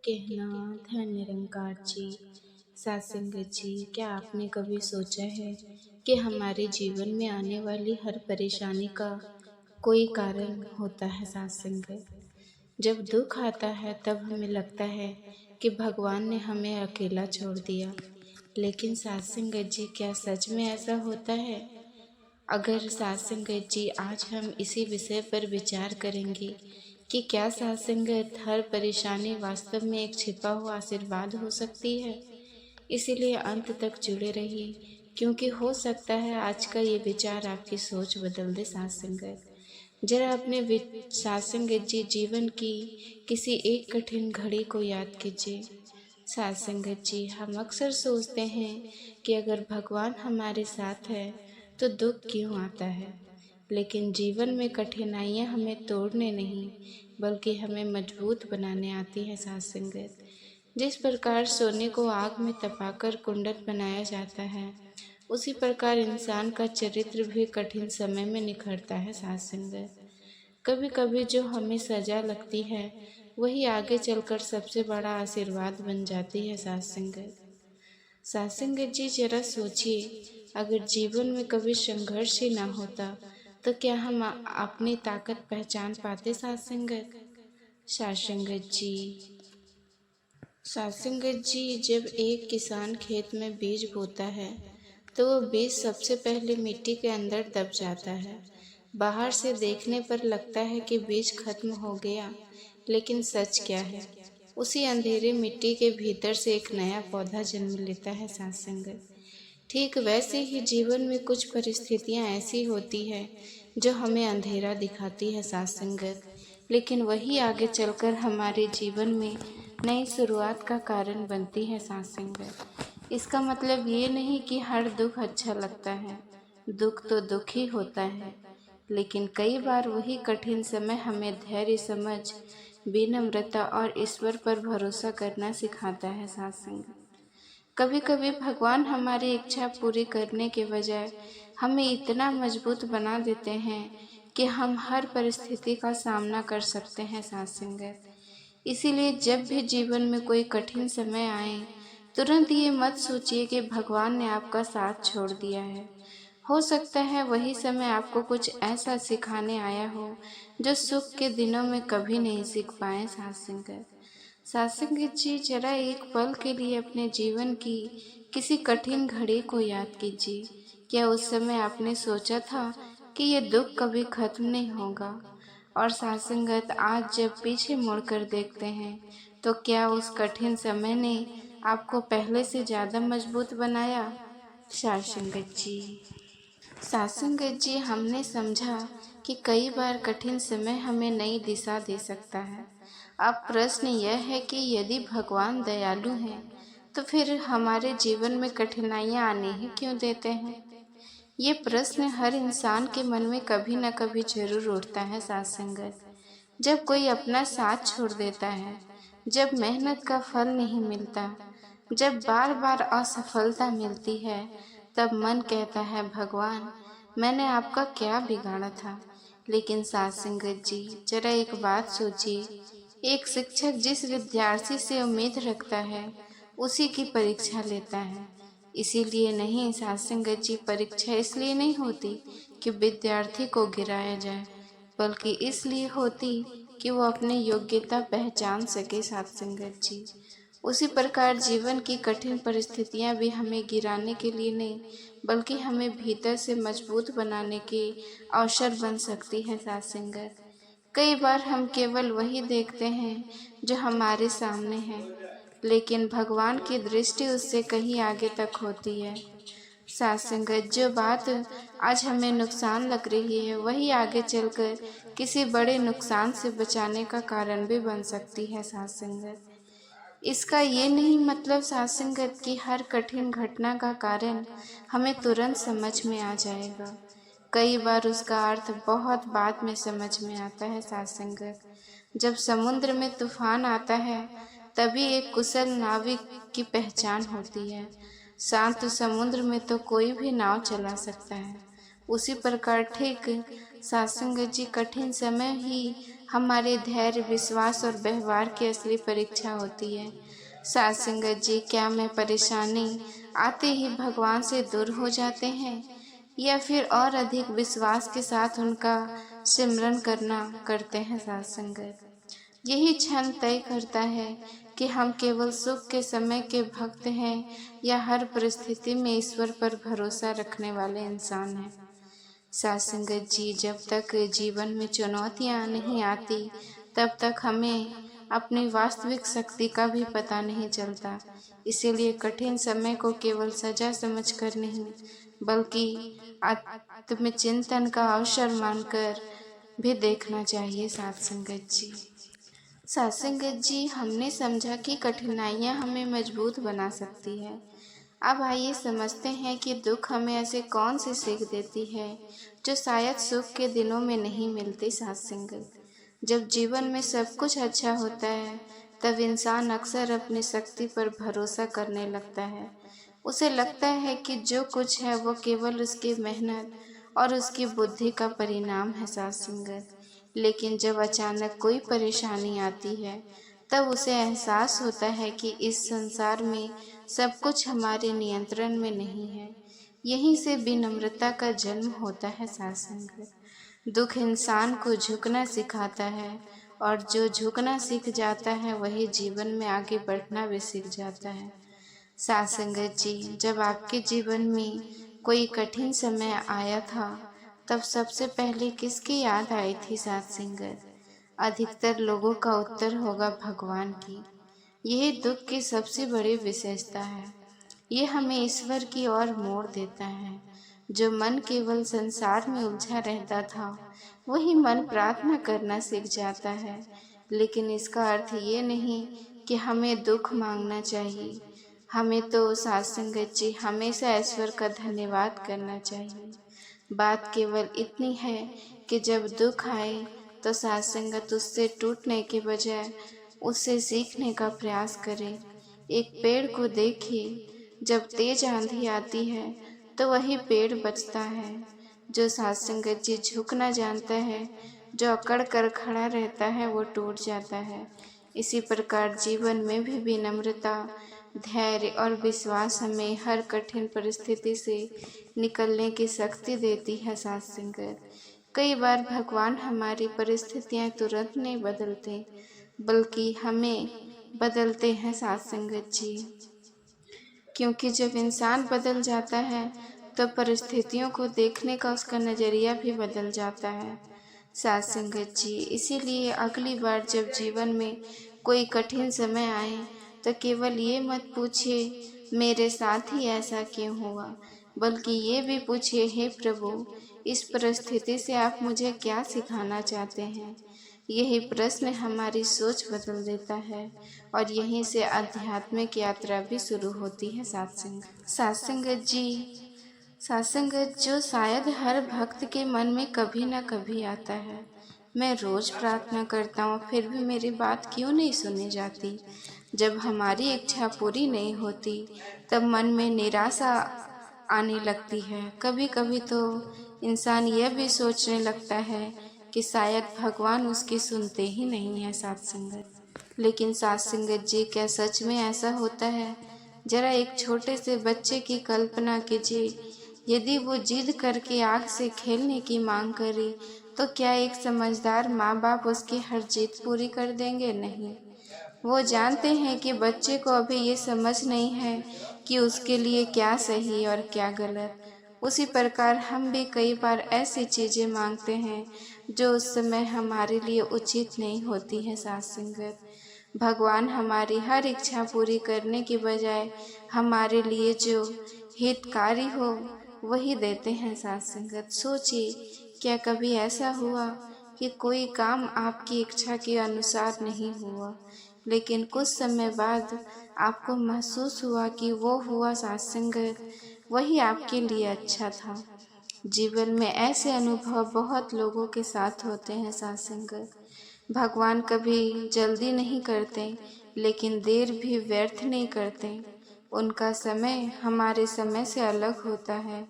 कहना धन निरंकार जी। सत्संगत जी, क्या आपने कभी सोचा है कि हमारे जीवन में आने वाली हर परेशानी का कोई कारण होता है सत्संगत। जब दुख आता है तब हमें लगता है कि भगवान ने हमें अकेला छोड़ दिया, लेकिन सत्संगत जी, क्या सच में ऐसा होता है? अगर सत्संगत जी, आज हम इसी विषय पर विचार करेंगे कि क्या सत्संगत हर परेशानी वास्तव में एक छिपा हुआ आशीर्वाद हो सकती है। इसीलिए अंत तक जुड़े रहिए, क्योंकि हो सकता है आज का ये विचार आपकी सोच बदल दे। सत्संगत जरा अपने सत्संगत जी, जीवन की किसी एक कठिन घड़ी को याद कीजिए। सत्संगत जी, हम अक्सर सोचते हैं कि अगर भगवान हमारे साथ है तो दुख क्यों आता है, लेकिन जीवन में कठिनाइयाँ हमें तोड़ने नहीं बल्कि हमें मजबूत बनाने आती हैं। सत्संगत जिस प्रकार सोने को आग में तपाकर कुंडल बनाया जाता है, उसी प्रकार इंसान का चरित्र भी कठिन समय में निखरता है। सत्संगत कभी कभी जो हमें सजा लगती है वही आगे चलकर सबसे बड़ा आशीर्वाद बन जाती है। सत्संगत सत्संगत जी, जरा सोचिए, अगर जीवन में कभी संघर्ष ही ना होता तो क्या हम अपनी ताकत पहचान पाते। सत्संगत सत्संगत जी, सत्संगत जी, जब एक किसान खेत में बीज बोता है तो वो बीज सबसे पहले मिट्टी के अंदर दब जाता है। बाहर से देखने पर लगता है कि बीज खत्म हो गया, लेकिन सच क्या है? उसी अंधेरे मिट्टी के भीतर से एक नया पौधा जन्म लेता है। सत्संगत ठीक वैसे ही जीवन में कुछ परिस्थितियां ऐसी होती है जो हमें अंधेरा दिखाती है। सत्संगत लेकिन वही आगे चलकर हमारे जीवन में नई शुरुआत का कारण बनती है। सत्संगत इसका मतलब ये नहीं कि हर दुख अच्छा लगता है। दुख तो दुख ही होता है, लेकिन कई बार वही कठिन समय हमें धैर्य, समझ, विनम्रता और ईश्वर पर भरोसा करना सिखाता है। सत्संगत कभी कभी भगवान हमारी इच्छा पूरी करने के बजाय हमें इतना मजबूत बना देते हैं कि हम हर परिस्थिति का सामना कर सकते हैं। सत्संगत इसीलिए जब भी जीवन में कोई कठिन समय आए, तुरंत ये मत सोचिए कि भगवान ने आपका साथ छोड़ दिया है। हो सकता है वही समय आपको कुछ ऐसा सिखाने आया हो जो सुख के दिनों में कभी नहीं सीख पाए। सत्संगत सत्संगत जी, जरा एक पल के लिए अपने जीवन की किसी कठिन घड़ी को याद कीजिए। क्या उस समय आपने सोचा था कि ये दुख कभी खत्म नहीं होगा? और सत्संगत आज जब पीछे मुड़कर देखते हैं तो क्या उस कठिन समय ने आपको पहले से ज़्यादा मजबूत बनाया? सत्संगत जी, सत्संगत जी, हमने समझा कि कई बार कठिन समय हमें नई दिशा दे सकता है। अब प्रश्न यह है कि यदि भगवान दयालु हैं तो फिर हमारे जीवन में कठिनाइयाँ आने ही क्यों देते हैं? ये प्रश्न हर इंसान के मन में कभी न कभी जरूर उठता है। सत्संगत जब कोई अपना साथ छोड़ देता है, जब मेहनत का फल नहीं मिलता, जब बार बार असफलता मिलती है, तब मन कहता है, भगवान, मैंने आपका क्या बिगाड़ा था? लेकिन सत्संगत जी, जरा एक बात सोचिए, एक शिक्षक जिस विद्यार्थी से उम्मीद रखता है उसी की परीक्षा लेता है। इसीलिए नहीं सत्संगत जी, परीक्षा इसलिए नहीं होती कि विद्यार्थी को गिराया जाए, बल्कि इसलिए होती कि वो अपनी योग्यता पहचान सके। सत्संगत जी, उसी प्रकार जीवन की कठिन परिस्थितियां भी हमें गिराने के लिए नहीं बल्कि हमें भीतर से मजबूत बनाने के अवसर बन सकती है। सत्संगत कई बार हम केवल वही देखते हैं जो हमारे सामने है, लेकिन भगवान की दृष्टि उससे कहीं आगे तक होती है। सत्संगत जो बात आज हमें नुकसान लग रही है वही आगे चलकर किसी बड़े नुकसान से बचाने का कारण भी बन सकती है। सत्संगत इसका ये नहीं मतलब सत्संगत की हर कठिन घटना का कारण हमें तुरंत समझ में आ जाएगा। कई बार उसका अर्थ बहुत बाद में समझ में आता है। सत्संगत जब समुद्र में तूफान आता है तभी एक कुशल नाविक की पहचान होती है। शांत समुद्र में तो कोई भी नाव चला सकता है। उसी प्रकार ठीक सत्संगत जी, कठिन समय ही हमारे धैर्य, विश्वास और व्यवहार की असली परीक्षा होती है। साथ संगत जी, क्या मैं परेशानी आते ही भगवान से दूर हो जाते हैं, या फिर और अधिक विश्वास के साथ उनका सिमरन करते हैं? साथ संगत, यही क्षण तय करता है कि हम केवल सुख के समय के भक्त हैं या हर परिस्थिति में ईश्वर पर भरोसा रखने वाले इंसान हैं। साथ संगत जी, जब तक जीवन में चुनौतियां नहीं आती, तब तक हमें अपनी वास्तविक शक्ति का भी पता नहीं चलता। इसीलिए कठिन समय को केवल सजा समझकर नहीं, बल्कि आत्मचिंतन का अवसर मानकर भी देखना चाहिए। साथ संगत जी, सत्संगत जी, हमने समझा कि कठिनाइयाँ हमें मजबूत बना सकती है। अब आइए समझते हैं कि दुख हमें ऐसे कौन सी सीख देती है जो शायद सुख के दिनों में नहीं मिलती। सत्संगत, जब जीवन में सब कुछ अच्छा होता है, तब इंसान अक्सर अपनी शक्ति पर भरोसा करने लगता है। उसे लगता है कि जो कुछ है वो केवल उसकी मेहनत और उसकी बुद्धि का परिणाम है। सत्संगत, लेकिन जब अचानक कोई परेशानी आती है, तब उसे एहसास होता है कि इस संसार में सब कुछ हमारे नियंत्रण में नहीं है। यहीं से विनम्रता का जन्म होता है। सत्संगत, दुख इंसान को झुकना सिखाता है, और जो झुकना सीख जाता है वही जीवन में आगे बढ़ना भी सीख जाता है। साथ संगत जी, जब आपके जीवन में कोई कठिन समय आया था, तब सबसे पहले किसकी याद आई थी? साथ संगत, अधिकतर लोगों का उत्तर होगा भगवान की। यही दुख की सबसे बड़ी विशेषता है। ये हमें ईश्वर की ओर मोड़ देता है। जो मन केवल संसार में उलझा रहता था, वही मन प्रार्थना करना सीख जाता है। लेकिन इसका अर्थ ये नहीं कि हमें दुख मांगना चाहिए। हमें तो सत्संगत जी हमेशा ईश्वर का धन्यवाद करना चाहिए। बात केवल इतनी है कि जब दुख आए तो सत्संगत उससे टूटने के बजाय उससे सीखने का प्रयास करें। एक पेड़ को देखिए, जब तेज आंधी आती है तो वही पेड़ बचता है। जो सत्संगत जी झुकना जानता है, जो अकड़ कर खड़ा रहता है, वो टूट जाता है। इसी प्रकार जीवन में भी विनम्रता, धैर्य और विश्वास हमें हर कठिन परिस्थिति से निकलने की शक्ति देती है। सत्संगत, कई बार भगवान हमारी परिस्थितियां तुरंत नहीं बदलते, बल्कि हमें बदलते हैं। सत्संगत जी, क्योंकि जब इंसान बदल जाता है तो परिस्थितियों को देखने का उसका नज़रिया भी बदल जाता है। साथ संगत जी, इसीलिए अगली बार जब जीवन में कोई कठिन समय आए तो केवल ये मत पूछिए मेरे साथ ही ऐसा क्यों हुआ, बल्कि ये भी पूछिए, हे प्रभु, इस परिस्थिति से आप मुझे क्या सिखाना चाहते हैं। यही प्रश्न हमारी सोच बदल देता है, और यहीं से आध्यात्मिक यात्रा भी शुरू होती है। सत्संगत जी, सत्संगत जो शायद हर भक्त के मन में कभी ना कभी आता है। मैं रोज प्रार्थना करता हूँ, फिर भी मेरी बात क्यों नहीं सुनी जाती। जब हमारी इच्छा पूरी नहीं होती, तब मन में निराशा आने लगती है। कभी कभी तो इंसान यह भी सोचने लगता है कि शायद भगवान उसकी सुनते ही नहीं है। सत्संगत, लेकिन सत्संगत जी, क्या सच में ऐसा होता है? जरा एक छोटे से बच्चे की कल्पना कीजिए, यदि वो जिद करके आग से खेलने की मांग करे, तो क्या एक समझदार माँ बाप उसकी हर जिद पूरी कर देंगे? नहीं। वो जानते हैं कि बच्चे को अभी ये समझ नहीं है कि उसके लिए क्या सही और क्या गलत। उसी प्रकार हम भी कई बार ऐसी चीज़ें मांगते हैं जो उस समय हमारे लिए उचित नहीं होती है। सत्संगत, भगवान हमारी हर इच्छा पूरी करने के बजाय हमारे लिए जो हितकारी हो वही देते हैं। सत्संगत, सोचिए, क्या कभी ऐसा हुआ कि कोई काम आपकी इच्छा के अनुसार नहीं हुआ, लेकिन कुछ समय बाद आपको महसूस हुआ कि वो हुआ सत्संगत वही आपके लिए अच्छा था। जीवन में ऐसे अनुभव बहुत लोगों के साथ होते हैं। सत्संगत, भगवान कभी जल्दी नहीं करते, लेकिन देर भी व्यर्थ नहीं करते। उनका समय हमारे समय से अलग होता है।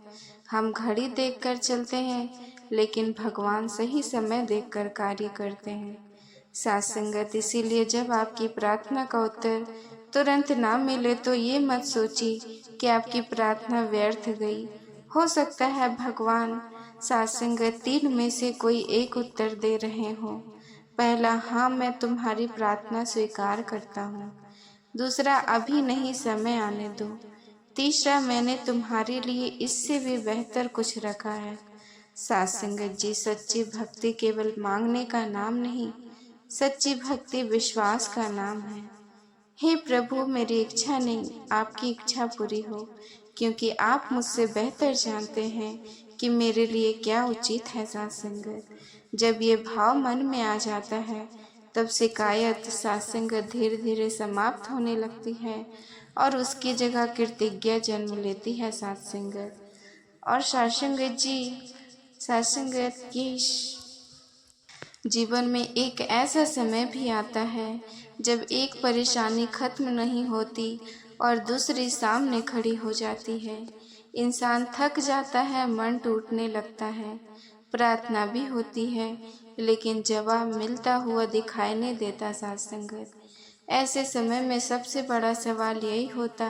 हम घड़ी देखकर चलते हैं, लेकिन भगवान सही समय देखकर कार्य करते हैं। साथ संगत, इसीलिए जब आपकी प्रार्थना का उत्तर तुरंत ना मिले तो ये मत सोचिए कि आपकी प्रार्थना व्यर्थ गई। हो सकता है भगवान साथ संगत 3 में से कोई एक उत्तर दे रहे हो। पहला, हाँ मैं तुम्हारी प्रार्थना स्वीकार करता हूँ। दूसरा, अभी नहीं, समय आने दो। तीसरा, मैंने तुम्हारे लिए इससे भी बेहतर कुछ रखा है। साथ संगत जी, सच्ची भक्ति केवल मांगने का नाम नहीं, सच्ची भक्ति विश्वास का नाम है। हे प्रभु, मेरी इच्छा नहीं, आपकी इच्छा पूरी हो, क्योंकि आप मुझसे बेहतर जानते हैं कि मेरे लिए क्या उचित है। साथ संगत, जब ये भाव मन में आ जाता है तब शिकायत साथ संगत धीरे धीरे समाप्त होने लगती है और उसकी जगह कृतज्ञता जन्म लेती है। साथ संगत और साथ संगत जी, साथ संगत की जीवन में एक ऐसा समय भी आता है जब एक परेशानी खत्म नहीं होती और दूसरी सामने खड़ी हो जाती है। इंसान थक जाता है, मन टूटने लगता है, प्रार्थना भी होती है लेकिन जवाब मिलता हुआ दिखाई नहीं देता। साथ संगत, ऐसे समय में सबसे बड़ा सवाल यही होता,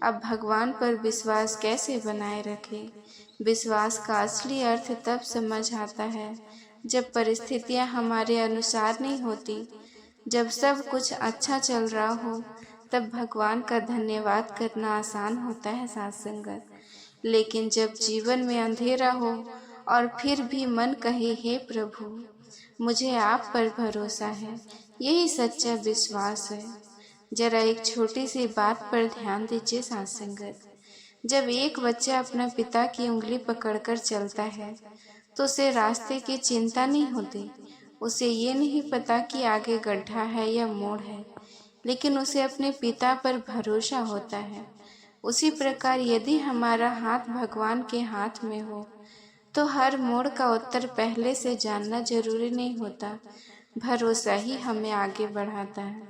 अब भगवान पर विश्वास कैसे बनाए रखें। विश्वास का असली अर्थ तब समझ आता है जब परिस्थितियां हमारे अनुसार नहीं होती। जब सब कुछ अच्छा चल रहा हो तब भगवान का धन्यवाद करना आसान होता है। साथ संगत, लेकिन जब जीवन में अंधेरा हो और फिर भी मन कहे, हे प्रभु मुझे आप पर भरोसा है, यही सच्चा विश्वास है। जरा एक छोटी सी बात पर ध्यान दीजिए। साथ संगत, जब एक बच्चा अपना पिता की उंगली पकड़कर चलता है तो उसे रास्ते की चिंता नहीं होती। उसे ये नहीं पता कि आगे गड्ढा है या मोड़ है, लेकिन उसे अपने पिता पर भरोसा होता है। उसी प्रकार यदि हमारा हाथ भगवान के हाथ में हो तो हर मोड़ का उत्तर पहले से जानना जरूरी नहीं होता, भरोसा ही हमें आगे बढ़ाता है।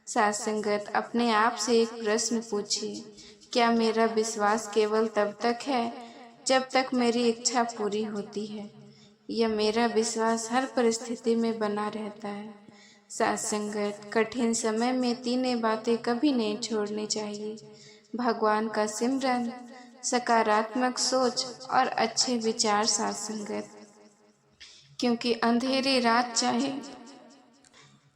साथ संगत, अपने आप से एक प्रश्न पूछिए, क्या मेरा विश्वास केवल तब तक है जब तक मेरी इच्छा पूरी होती है, या मेरा विश्वास हर परिस्थिति में बना रहता है। साथ संगत, कठिन समय में 3 बातें कभी नहीं छोड़नी चाहिए, भगवान का सिमरन, सकारात्मक सोच और अच्छे विचार। साथ संगत, क्योंकि अंधेरी रात चाहे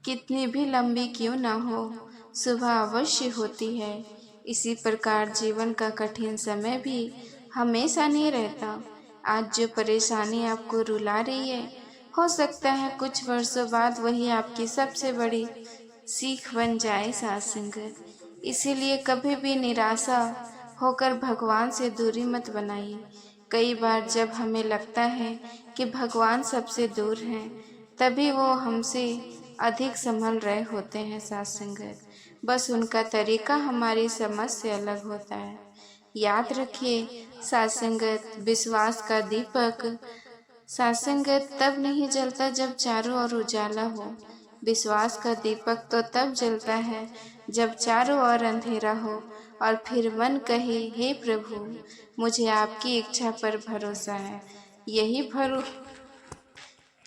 कितनी भी लंबी क्यों ना हो, सुबह अवश्य होती है। इसी प्रकार जीवन का कठिन समय भी हमेशा नहीं रहता। आज जो परेशानी आपको रुला रही है, हो सकता है कुछ वर्षों बाद वही आपकी सबसे बड़ी सीख बन जाए। साथ संगत, इसीलिए कभी भी निराशा होकर भगवान से दूरी मत बनाइए। कई बार जब हमें लगता है कि भगवान सबसे दूर हैं, तभी वो हमसे अधिक संभल रहे होते हैं। साथ संगत, बस उनका तरीका हमारी समझ से अलग होता है। याद रखिए साथ संगत, विश्वास का दीपक साथ संगत तब नहीं जलता जब चारों ओर उजाला हो। विश्वास का दीपक तो तब जलता है जब चारों ओर अंधेरा हो और फिर मन कहे, हे प्रभु मुझे आपकी इच्छा पर भरोसा है।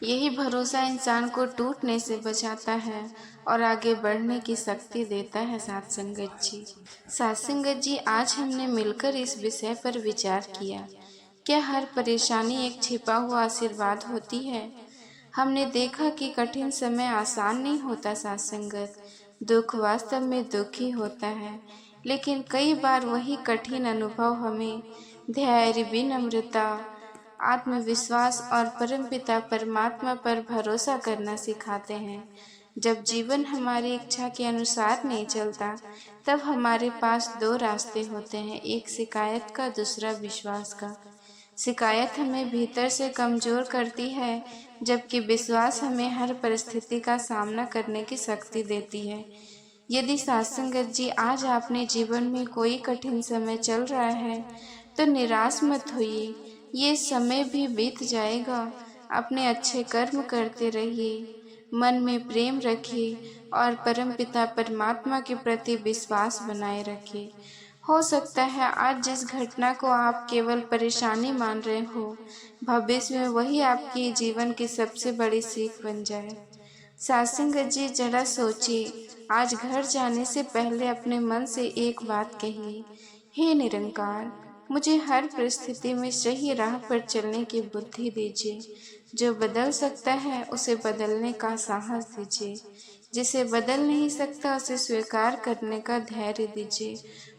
यही भरोसा इंसान को टूटने से बचाता है और आगे बढ़ने की शक्ति देता है। साथ संगत जी, आज हमने मिलकर इस विषय पर विचार किया, क्या हर परेशानी एक छिपा हुआ आशीर्वाद होती है। हमने देखा कि कठिन समय आसान नहीं होता। साथ संगत, दुख वास्तव में दुख ही होता है, लेकिन कई बार वही कठिन अनुभव हमें धैर्य, विनम्रता, आत्मविश्वास और परमपिता परमात्मा पर भरोसा करना सिखाते हैं। जब जीवन हमारी इच्छा के अनुसार नहीं चलता, तब हमारे पास 2 रास्ते होते हैं, एक शिकायत का, दूसरा विश्वास का। शिकायत हमें भीतर से कमजोर करती है, जबकि विश्वास हमें हर परिस्थिति का सामना करने की शक्ति देती है। यदि साथ संगत जी, आज आपने जीवन में कोई कठिन समय चल रहा है तो निराश मत होइए, ये समय भी बीत जाएगा। अपने अच्छे कर्म करते रहिए, मन में प्रेम रखिए और परमपिता परमात्मा के प्रति विश्वास बनाए रखिए। हो सकता है आज जिस घटना को आप केवल परेशानी मान रहे हो, भविष्य में वही आपके जीवन की सबसे बड़ी सीख बन जाए। सासंगत जी जरा सोचिए, आज घर जाने से पहले अपने मन से एक बात कहिए, हे निरंकार, मुझे हर परिस्थिति में सही राह पर चलने की बुद्धि दीजिए। जो बदल सकता है उसे बदलने का साहस दीजिए, जिसे बदल नहीं सकता उसे स्वीकार करने का धैर्य दीजिए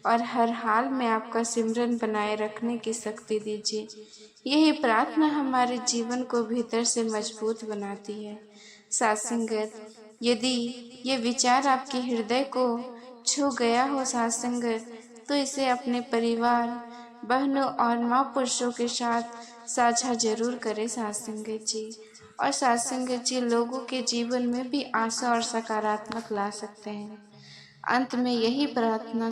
और हर हाल में आपका सिमरन बनाए रखने की शक्ति दीजिए। यही प्रार्थना हमारे जीवन को भीतर से मजबूत बनाती है। सासंगत, यदि ये विचार आपके हृदय को छू गया हो सासंगत, तो इसे अपने परिवार, बहनों और महापुरुषों के साथ साझा जरूर करें सासंगत जी। और सासंगत जी लोगों के जीवन में भी आशा और सकारात्मक ला सकते हैं। अंत में यही प्रार्थना